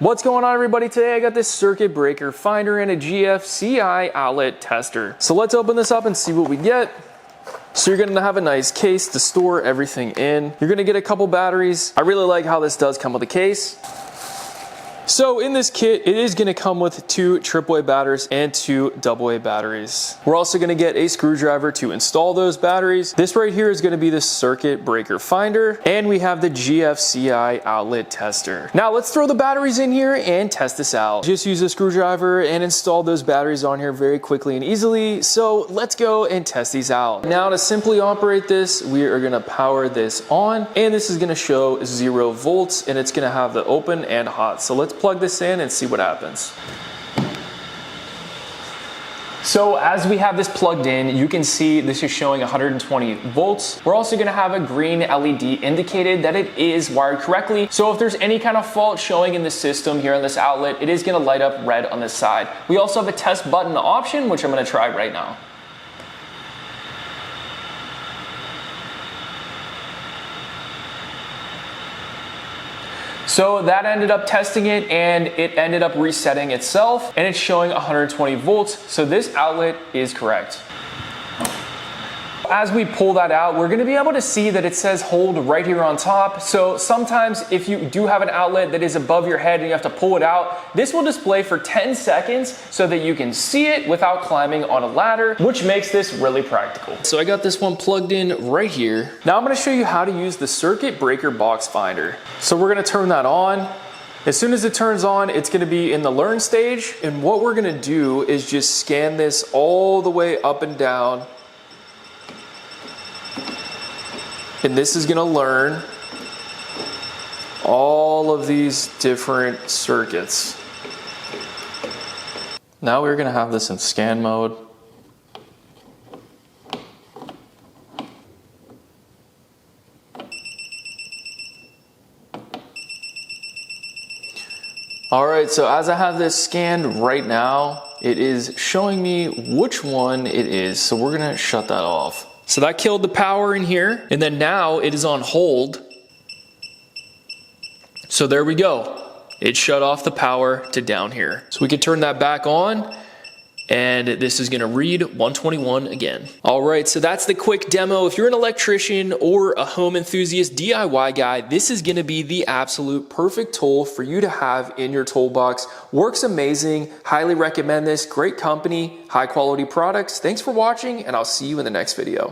What's going on, everybody? Today I got this circuit breaker finder and a GFCI outlet tester. So let's open this up and see what we get. So you're gonna have a nice case to store everything in. You're gonna get a couple batteries. I really like how this does come with a case. So in this kit, it is gonna come with 2 AAA batteries and 2 AA batteries. We're also gonna get a screwdriver to install those batteries. This right here is gonna be the circuit breaker finder, and we have the GFCI outlet tester. Now let's throw the batteries in here and test this out. Just use a screwdriver and install those batteries on here very quickly and easily. So let's go and test these out. Now to simply operate this, we are gonna power this on, and this is gonna show 0 volts, and it's gonna have the open and hot. So let's plug this in and see what happens. So as we have this plugged in, you can see this is showing 120 volts. We're also gonna have a green LED indicated that it is wired correctly. So if there's any kind of fault showing in the system here on this outlet, it is gonna light up red on this side. We also have a test button option, which I'm gonna try right now. So that ended up testing it, and it ended up resetting itself, and it's showing 120 volts. So this outlet is correct. As we pull that out, we're gonna be able to see that it says hold right here on top. So sometimes if you do have an outlet that is above your head and you have to pull it out, this will display for 10 seconds so that you can see it without climbing on a ladder, which makes this really practical. So I got this one plugged in right here. Now I'm gonna show you how to use the circuit breaker box finder. So we're gonna turn that on. As soon as it turns on, it's gonna be in the learn stage. And what we're gonna do is just scan this all the way up and down. And this is gonna learn all of these different circuits. Now we're gonna have this in scan mode. All right, so as I have this scanned right now, it is showing me which one it is. So we're gonna shut that off. So that killed the power in here, and then now it is on hold. So there we go. It shut off the power to down here. So we can turn that back on, and this is gonna read 121 again. All right, so that's the quick demo. If you're an electrician or a home enthusiast DIY guy, this is gonna be the absolute perfect tool for you to have in your toolbox. Works amazing, highly recommend this. Great company, high quality products. Thanks for watching, and I'll see you in the next video.